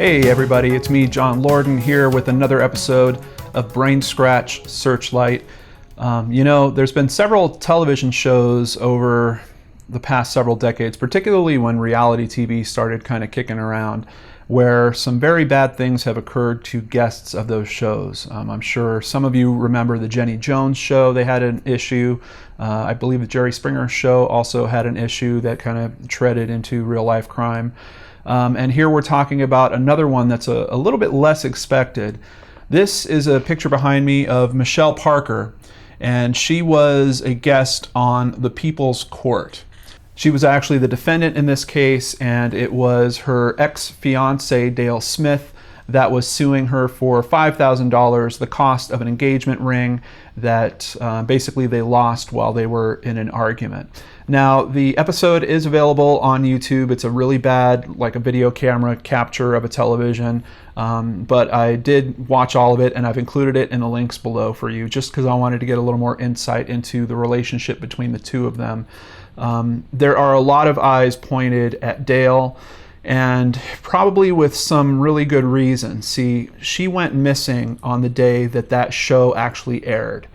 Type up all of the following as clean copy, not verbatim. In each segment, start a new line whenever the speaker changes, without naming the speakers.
Hey everybody, it's me, John Lorden, here with another episode of BrainScratch Searchlight. There's been several television shows over the past several decades, particularly when reality TV started kind of kicking around, where some very bad things have occurred to guests of those shows. I'm sure some of you remember the Jenny Jones show. They had an issue. I believe the Jerry Springer show also had an issue that kind of treaded into real life crime. And here we're talking about another one that's a little bit less expected. This is a picture behind me of Michelle Parker, and she was a guest on the People's Court. She was actually the defendant in this case, and it was her ex-fiance, Dale Smith, that was suing her for $5,000, the cost of an engagement ring that basically they lost while they were in an argument. Now, the episode is available on YouTube. It's a really bad, like a video camera capture of a television, but I did watch all of it, and I've included it in the links below for you, just because I wanted to get a little more insight into the relationship between the two of them. There are a lot of eyes pointed at Dale, and probably with some really good reason. See, she went missing on the day that show actually aired.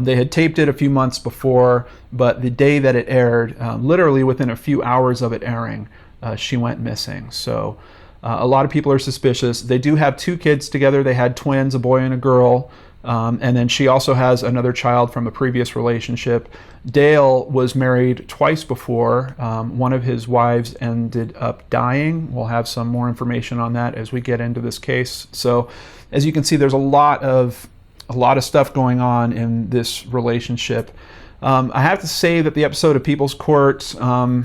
They had taped it a few months before, but the day that it aired, literally within a few hours of it airing, she went missing. So a lot of people are suspicious. They do have two kids together. They had twins, a boy and a girl. And then she also has another child from a previous relationship. Dale was married twice before. One of his wives ended up dying. We'll have some more information on that as we get into this case. So as you can see, there's a lot of stuff going on in this relationship. I have to say that the episode of People's Court, I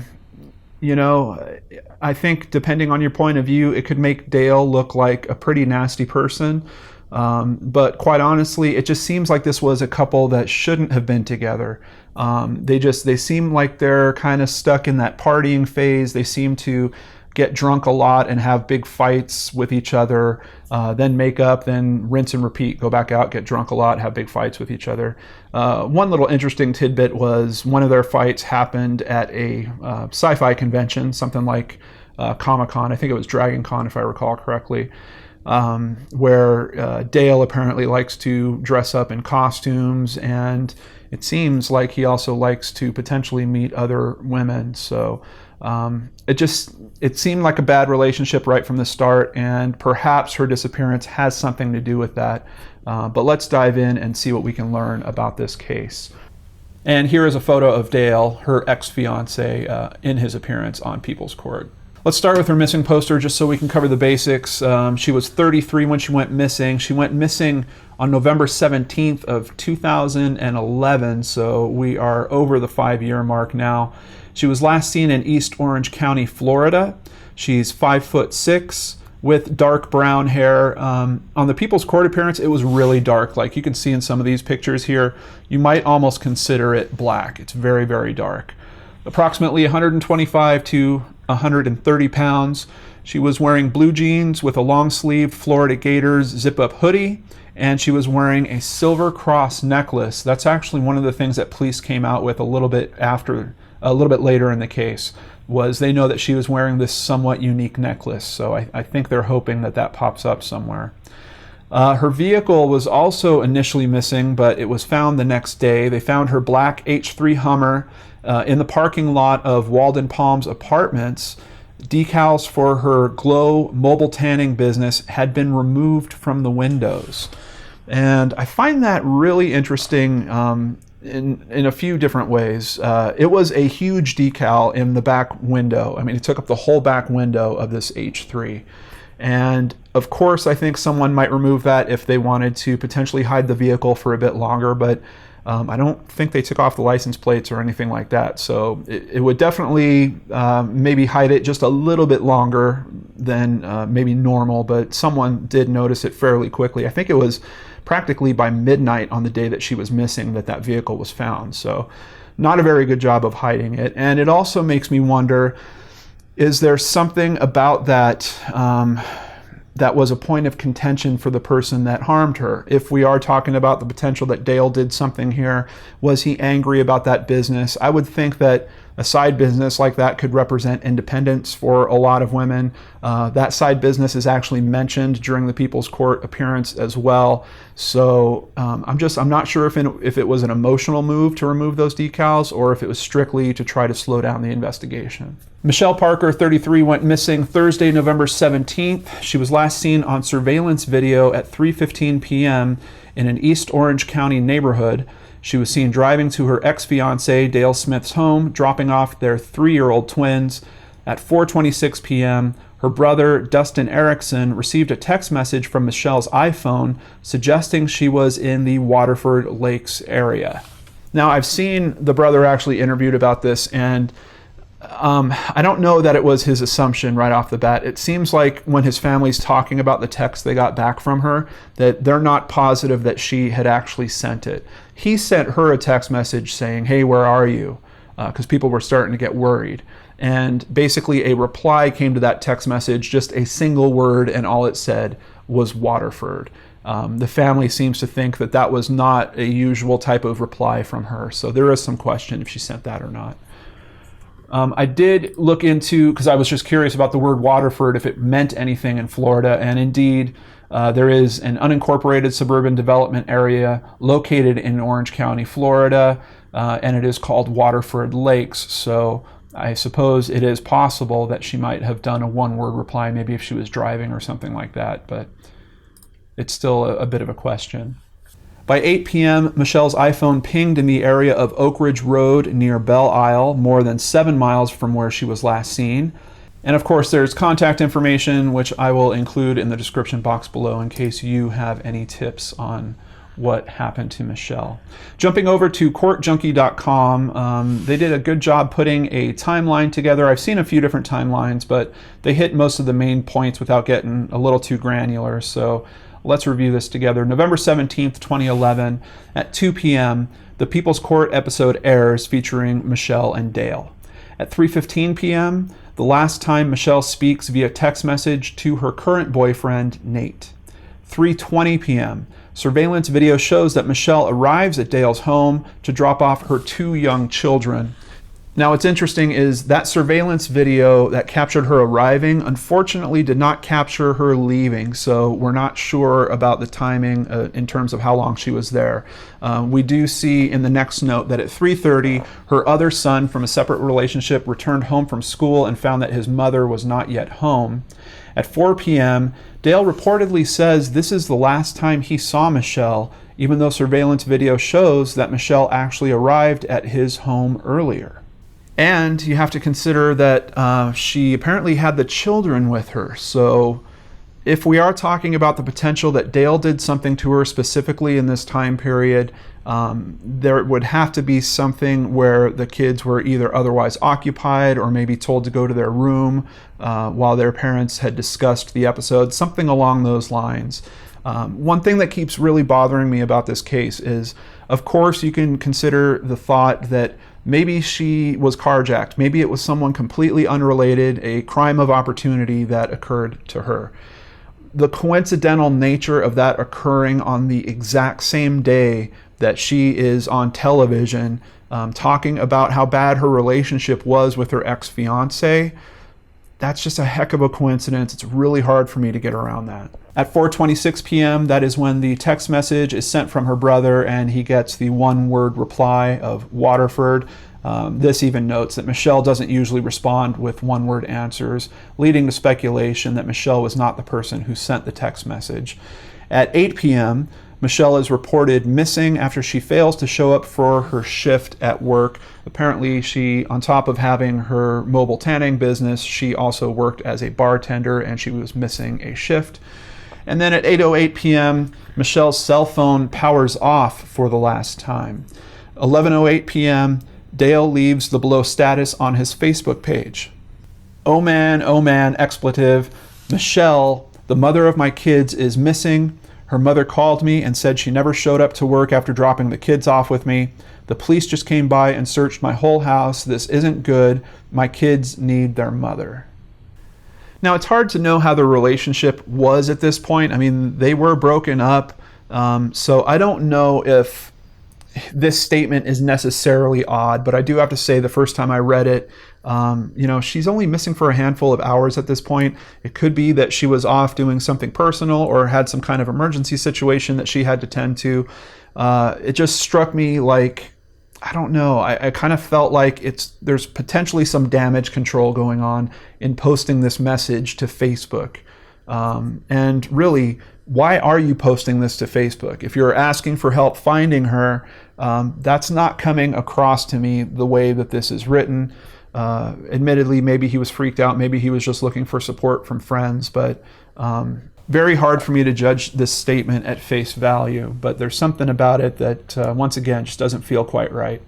think depending on your point of view, it could make Dale look like a pretty nasty person. But quite honestly, it just seems like this was a couple that shouldn't have been together. They seem like they're kind of stuck in that partying phase. They seem to get drunk a lot and have big fights with each other, then make up, then rinse and repeat, go back out, get drunk a lot, have big fights with each other. One little interesting tidbit was one of their fights happened at a sci-fi convention, something like Comic-Con. I think it was Dragon Con, if I recall correctly. Where Dale apparently likes to dress up in costumes, and it seems like he also likes to potentially meet other women. So it seemed like a bad relationship right from the start, and perhaps her disappearance has something to do with that. But let's dive in and see what we can learn about this case. And here is a photo of Dale, her ex-fiance, in his appearance on People's Court. Let's start with her missing poster just so we can cover the basics. She was 33 when she went missing. She went missing on November 17th of 2011, so we are over the 5-year mark now. She was last seen in East Orange County, Florida. She's 5'6" with dark brown hair. On the People's Court appearance, it was really dark. Like you can see in some of these pictures here, you might almost consider it black. It's very, very dark. Approximately 125 to 130 pounds. She was wearing blue jeans with a long-sleeved Florida Gators zip-up hoodie, and she was wearing a silver cross necklace. That's actually one of the things that police came out with a little bit later in the case, was they know that she was wearing this somewhat unique necklace. So I think they're hoping that pops up somewhere. Her vehicle was also initially missing, but it was found the next day. They found her black H3 Hummer in the parking lot of Walden Palms Apartments. Decals for her Glow mobile tanning business had been removed from the windows. And I find that really interesting in a few different ways. It was a huge decal in the back window. I mean, it took up the whole back window of this H3. And of course, I think someone might remove that if they wanted to potentially hide the vehicle for a bit longer, but I don't think they took off the license plates or anything like that. So it would definitely maybe hide it just a little bit longer than maybe normal, but someone did notice it fairly quickly. I think it was practically by midnight on the day that she was missing that vehicle was found. So not a very good job of hiding it. And it also makes me wonder, is there something about that that was a point of contention for the person that harmed her? If we are talking about the potential that Dale did something here, was he angry about that business? I would think that A side business like that could represent independence for a lot of women. That side business is actually mentioned during the People's Court appearance as well. So I'm not sure if it was an emotional move to remove those decals or if it was strictly to try to slow down the investigation. Michelle Parker, 33, went missing Thursday, November 17th. She was last seen on surveillance video at 3:15 p.m. in an East Orange County neighborhood. She was seen driving to her ex-fiancé Dale Smith's home, dropping off their 3-year-old twins. At 4:26 p.m., her brother, Dustin Erickson, received a text message from Michelle's iPhone suggesting she was in the Waterford Lakes area. Now, I've seen the brother actually interviewed about this, and I don't know that it was his assumption right off the bat. It seems like when his family's talking about the text they got back from her, that they're not positive that she had actually sent it. He sent her a text message saying, "Hey, where are you?" Because people were starting to get worried. And basically a reply came to that text message, just a single word, and all it said was Waterford. The family seems to think that that was not a usual type of reply from her. So there is some question if she sent that or not. I did look into, because I was just curious about the word Waterford, if it meant anything in Florida, and indeed there is an unincorporated suburban development area located in Orange County, Florida, and it is called Waterford Lakes. So I suppose it is possible that she might have done a one-word reply, maybe if she was driving or something like that, but it's still a bit of a question. By 8 p.m., Michelle's iPhone pinged in the area of Oak Ridge Road near Belle Isle, more than 7 miles from where she was last seen. And of course, there's contact information, which I will include in the description box below in case you have any tips on what happened to Michelle. Jumping over to courtjunkie.com, they did a good job putting a timeline together. I've seen a few different timelines, but they hit most of the main points without getting a little too granular. So let's review this together. November 17th, 2011, at 2 p.m., the People's Court episode airs featuring Michelle and Dale. At 3:15 p.m., the last time Michelle speaks via text message to her current boyfriend, Nate. 3:20 p.m., surveillance video shows that Michelle arrives at Dale's home to drop off her 2 young children. Now, what's interesting is that surveillance video that captured her arriving unfortunately did not capture her leaving, so we're not sure about the timing in terms of how long she was there. We do see in the next note that at 3:30, her other son from a separate relationship returned home from school and found that his mother was not yet home. At 4 p.m., Dale reportedly says this is the last time he saw Michelle, even though surveillance video shows that Michelle actually arrived at his home earlier. And you have to consider that she apparently had the children with her. So if we are talking about the potential that Dale did something to her specifically in this time period, there would have to be something where the kids were either otherwise occupied or maybe told to go to their room while their parents had discussed the episode, something along those lines. One thing that keeps really bothering me about this case is, of course, you can consider the thought that maybe she was carjacked. Maybe it was someone completely unrelated, a crime of opportunity that occurred to her. The coincidental nature of that occurring on the exact same day that she is on television talking about how bad her relationship was with her ex-fiancé, that's just a heck of a coincidence. It's really hard for me to get around that. At 4:26 p.m., that is when the text message is sent from her brother and he gets the one-word reply of Waterford. This even notes that Michelle doesn't usually respond with one-word answers, leading to speculation that Michelle was not the person who sent the text message. At 8 p.m., Michelle is reported missing after she fails to show up for her shift at work. Apparently, she, on top of having her mobile tanning business, she also worked as a bartender and she was missing a shift. And then at 8:08 p.m., Michelle's cell phone powers off for the last time. 11:08 p.m., Dale leaves the below status on his Facebook page. Oh man, expletive. Michelle, the mother of my kids, is missing. Her mother called me and said she never showed up to work after dropping the kids off with me. The police just came by and searched my whole house. This isn't good. My kids need their mother. Now, it's hard to know how the relationship was at this point. I mean, they were broken up. So I don't know if this statement is necessarily odd, but I do have to say the first time I read it, she's only missing for a handful of hours at this point. It could be that she was off doing something personal or had some kind of emergency situation that she had to tend to. It just struck me like, I don't know, I kind of felt like there's potentially some damage control going on in posting this message to Facebook. And really, why are you posting this to Facebook? If you're asking for help finding her, that's not coming across to me the way that this is written. Admittedly, maybe he was freaked out. Maybe he was just looking for support from friends. But very hard for me to judge this statement at face value. But there's something about it that, once again, just doesn't feel quite right.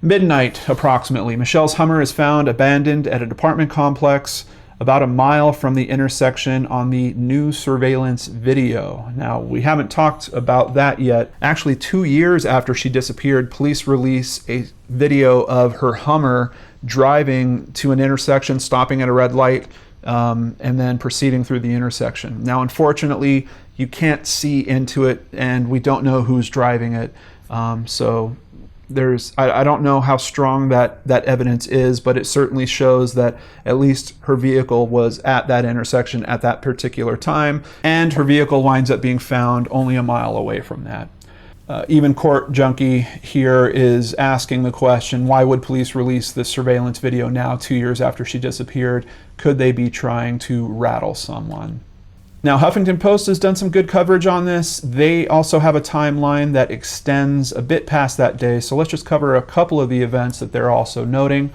Midnight, approximately. Michelle's Hummer is found abandoned at an apartment complex about a mile from the intersection on the new surveillance video. Now, we haven't talked about that yet. Actually, 2 years after she disappeared, police release a video of her Hummer driving to an intersection, stopping at a red light, and then proceeding through the intersection. Now, unfortunately, you can't see into it, and we don't know who's driving it. I don't know how strong that evidence is, but it certainly shows that at least her vehicle was at that intersection at that particular time, and her vehicle winds up being found only a mile away from that. Even Court Junkie here is asking the question, why would police release this surveillance video now, 2 years after she disappeared? Could they be trying to rattle someone? Now, Huffington Post has done some good coverage on this. They also have a timeline that extends a bit past that day, so let's just cover a couple of the events that they're also noting.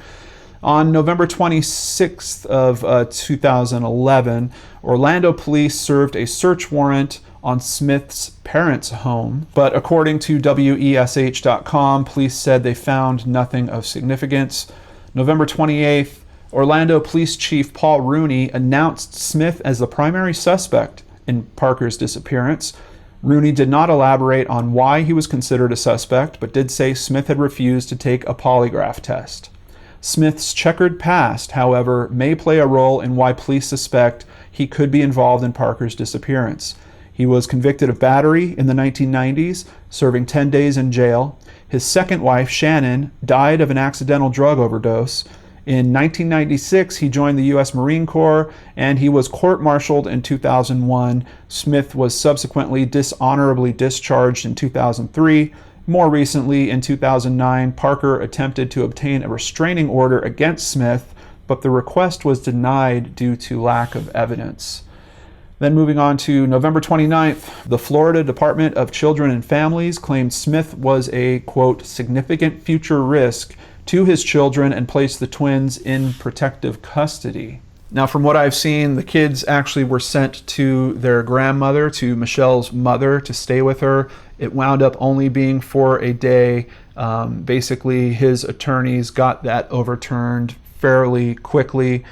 On November 26th of 2011, Orlando police served a search warrant on Smith's parents' home, but according to WESH.com, police said they found nothing of significance. November 28th, Orlando Police Chief Paul Rooney announced Smith as the primary suspect in Parker's disappearance. Rooney did not elaborate on why he was considered a suspect, but did say Smith had refused to take a polygraph test. Smith's checkered past, however, may play a role in why police suspect he could be involved in Parker's disappearance. He was convicted of battery in the 1990s, serving 10 days in jail. His second wife, Shannon, died of an accidental drug overdose. In 1996, he joined the U.S. Marine Corps, and he was court-martialed in 2001. Smith was subsequently dishonorably discharged in 2003. More recently, in 2009, Parker attempted to obtain a restraining order against Smith, but the request was denied due to lack of evidence. Then moving on to November 29th, the Florida Department of Children and Families claimed Smith was a, quote, significant future risk to his children and placed the twins in protective custody. Now, from what I've seen, the kids actually were sent to their grandmother, to Michelle's mother, to stay with her. It wound up only being for a day. Basically, his attorneys got that overturned fairly quickly.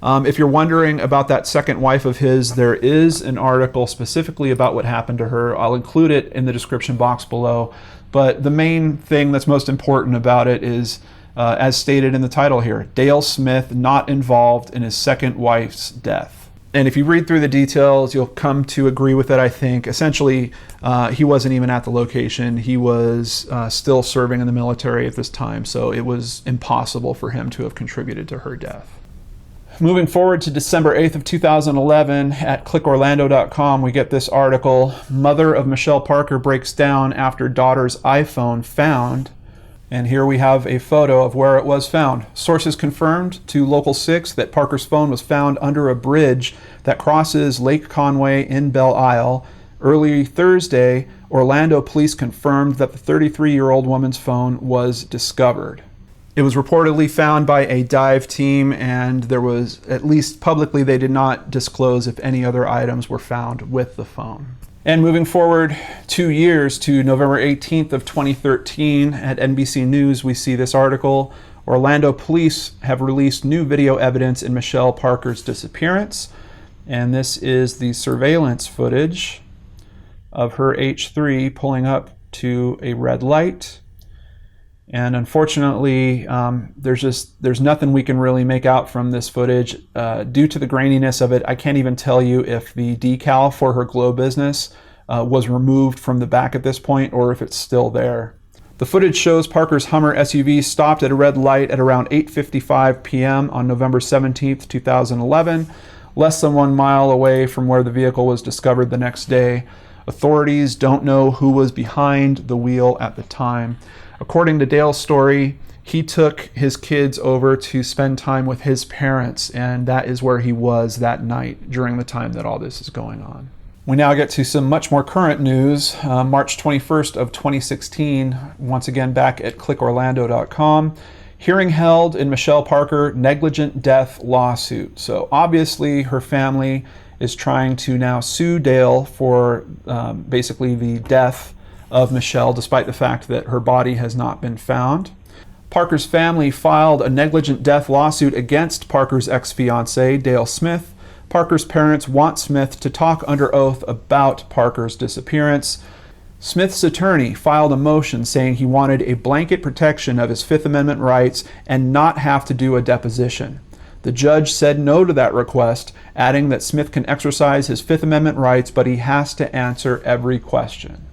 If you're wondering about that second wife of his, there is an article specifically about what happened to her. I'll include it in the description box below. But the main thing that's most important about it is, as stated in the title here, Dale Smith not involved in his second wife's death. And if you read through the details, you'll come to agree with it, I think. Essentially, he wasn't even at the location. He was still serving in the military at this time, so it was impossible for him to have contributed to her death. Moving forward to December 8th of 2011, at ClickOrlando.com, we get this article, Mother of Michelle Parker breaks down after daughter's iPhone found. And here we have a photo of where it was found. Sources confirmed to Local 6 that Parker's phone was found under a bridge that crosses Lake Conway in Belle Isle. Early Thursday, Orlando police confirmed that the 33-year-old woman's phone was discovered. It was reportedly found by a dive team, and there was, at least publicly, they did not disclose if any other items were found with the phone. And moving forward 2 years to November 18th of 2013, at NBC News, we see this article. Orlando police have released new video evidence in Michelle Parker's disappearance. And this is the surveillance footage of her H3 pulling up to a red light. And unfortunately, there's nothing we can really make out from this footage. Due to the graininess of it, I can't even tell you if the decal for her glow business was removed from the back at this point or if it's still there. The footage shows Parker's Hummer SUV stopped at a red light at around 8:55 p.m. on November 17, 2011, less than 1 mile away from where the vehicle was discovered the next day. Authorities don't know who was behind the wheel at the time. According to Dale's story, he took his kids over to spend time with his parents, and that is where he was that night during the time that all this is going on. We now get to some much more current news. March 21st of 2016, once again back at ClickOrlando.com. Hearing held in Michelle Parker negligent death lawsuit. So obviously her family is trying to now sue Dale for basically the death of Michelle, despite the fact that her body has not been found. Parker's family filed a negligent death lawsuit against Parker's ex-fiancee, Dale Smith. Parker's parents want Smith to talk under oath about Parker's disappearance. Smith's attorney filed a motion saying he wanted a blanket protection of his Fifth Amendment rights and not have to do a deposition. The judge said no to that request, adding that Smith can exercise his Fifth Amendment rights, but he has to answer every question.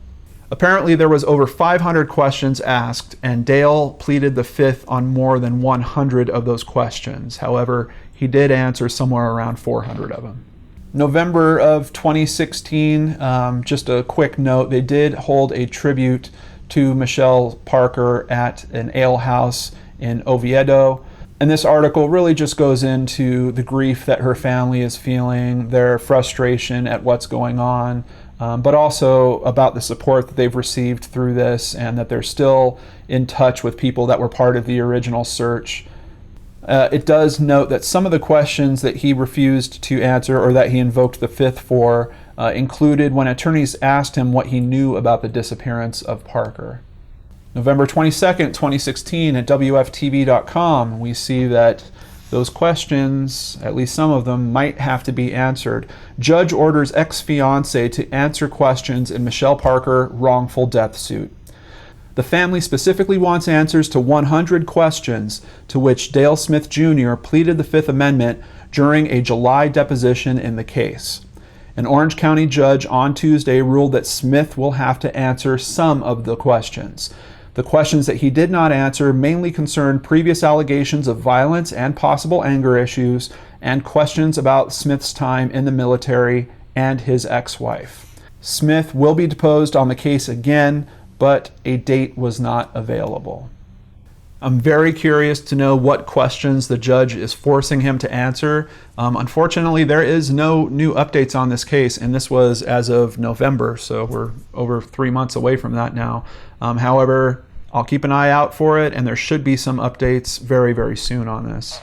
Apparently there was over 500 questions asked, and Dale pleaded the fifth on more than 100 of those questions. However, he did answer somewhere around 400 of them. November of 2016, just a quick note, they did hold a tribute to Michelle Parker at an ale house in Oviedo. And this article really just goes into the grief that her family is feeling, their frustration at what's going on, but also about the support that they've received through this, and that they're still in touch with people that were part of the original search. It does note that some of the questions that he refused to answer, or that he invoked the fifth for, included when attorneys asked him what he knew about the disappearance of Parker. November 22nd, 2016 at WFTV.com, we see that those questions, at least some of them, might have to be answered. Judge orders ex-fiancé to answer questions in Michelle Parker wrongful death suit. The family specifically wants answers to 100 questions to which Dale Smith Jr. pleaded the Fifth Amendment during a July deposition in the case. An Orange County judge on Tuesday ruled that Smith will have to answer some of the questions. The questions that he did not answer mainly concerned previous allegations of violence and possible anger issues, and questions about Smith's time in the military and his ex-wife. Smith will be deposed on the case again, but a date was not available. I'm very curious to know what questions the judge is forcing him to answer. Unfortunately, there is no new updates on this case, and this was as of November, so we're over 3 months away from that now. However, I'll keep an eye out for it, and there should be some updates very, very soon on this.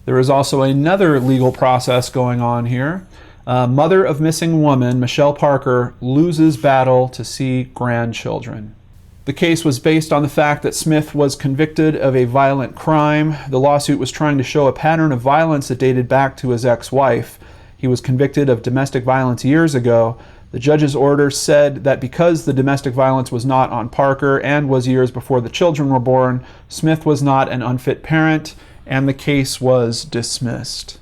There is also another legal process going on here. Mother of missing woman, Michelle Parker, loses battle to see grandchildren. The case was based on the fact that Smith was convicted of a violent crime. The lawsuit was trying to show a pattern of violence that dated back to his ex-wife. He was convicted of domestic violence years ago. The judge's order said that because the domestic violence was not on Parker and was years before the children were born, Smith was not an unfit parent, and the case was dismissed.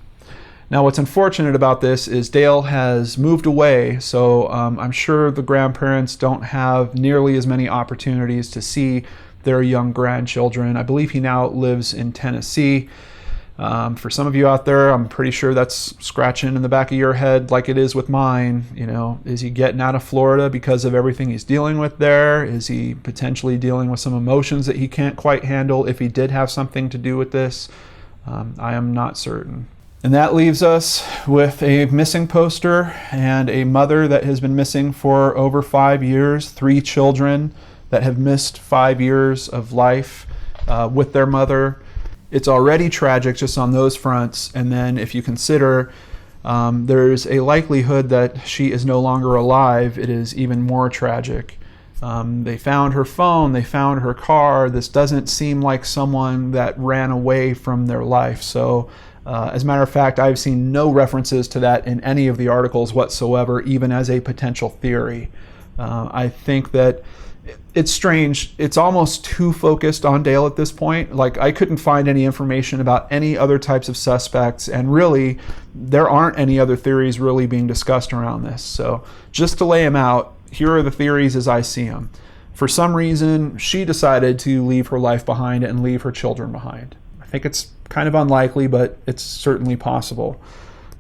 Now, what's unfortunate about this is Dale has moved away, so I'm sure the grandparents don't have nearly as many opportunities to see their young grandchildren. I believe he now lives in Tennessee. For some of you out there, I'm pretty sure that's scratching in the back of your head like it is with mine. You know, is he getting out of Florida because of everything he's dealing with there? Is he potentially dealing with some emotions that he can't quite handle if he did have something to do with this? I am not certain. And that leaves us with a missing poster and a mother that has been missing for over 5 years, 3 children that have missed 5 years of life with their mother. It's already tragic just on those fronts, and then if you consider there's a likelihood that she is no longer alive, it is even more tragic. They found her phone, they found her car. This doesn't seem like someone that ran away from their life. So as a matter of fact, I've seen no references to that in any of the articles whatsoever, even as a potential theory. I think that it's strange. It's almost too focused on Dale at this point. Like, I couldn't find any information about any other types of suspects, and really, there aren't any other theories really being discussed around this. So just to lay them out, here are the theories as I see them. for some reason, she decided to leave her life behind and leave her children behind. I think it's kind of unlikely, but it's certainly possible.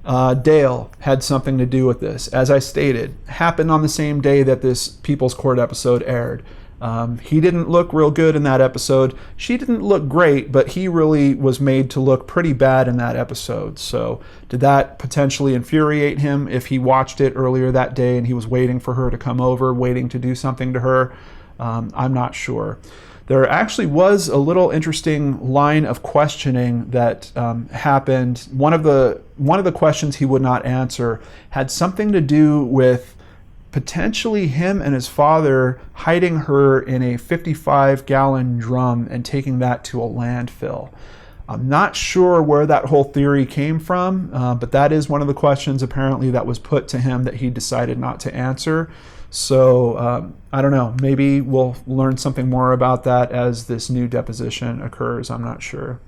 Dale had something to do with this. As I stated, happened on the same day that this People's Court episode aired. He didn't look real good in that episode. She didn't look great, but he really was made to look pretty bad in that episode. So did that potentially infuriate him if he watched it earlier that day and he was waiting for her to come over, waiting to do something to her? I'm not sure. There actually was a little interesting line of questioning that happened. One of the questions he would not answer had something to do with potentially him and his father hiding her in a 55-gallon drum and taking that to a landfill. I'm not sure where that whole theory came from, but that is one of the questions apparently that was put to him that he decided not to answer. So I don't know, maybe we'll learn something more about that as this new deposition occurs. I'm not sure.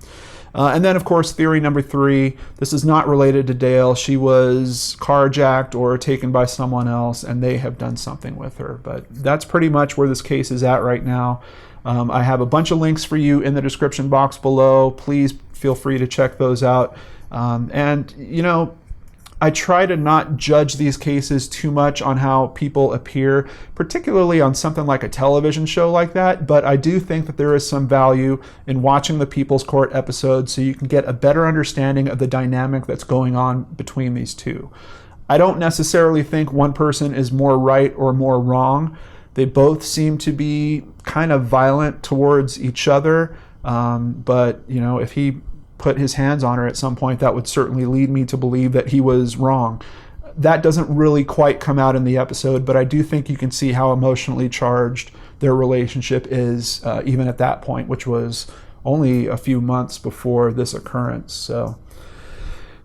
And then, of course, theory number 3, this is not related to Dale. She was carjacked or taken by someone else, and they have done something with her. But that's pretty much where this case is at right now. I have a bunch of links for you in the description box below. Please feel free to check those out. And, you know, I try to not judge these cases too much on how people appear, particularly on something like a television show like that, but I do think that there is some value in watching the People's Court episodes so you can get a better understanding of the dynamic that's going on between these two. I don't necessarily think one person is more right or more wrong. They both seem to be kind of violent towards each other, but you know, if he put his hands on her at some point, that would certainly lead me to believe that he was wrong. That doesn't really quite come out in the episode, but I do think you can see how emotionally charged their relationship is, even at that point, which was only a few months before this occurrence. So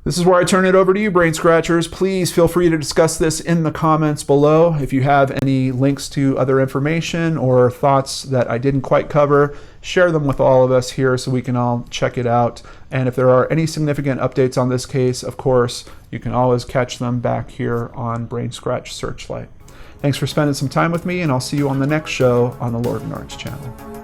this is where I turn it over to you, Brain Scratchers. Please feel free to discuss this in the comments below. If you have any links to other information or thoughts that I didn't quite cover, share them with all of us here so we can all check it out. And if there are any significant updates on this case, of course, you can always catch them back here on BrainScratch Searchlight. Thanks for spending some time with me, and I'll see you on the next show on the Lord and Arts channel.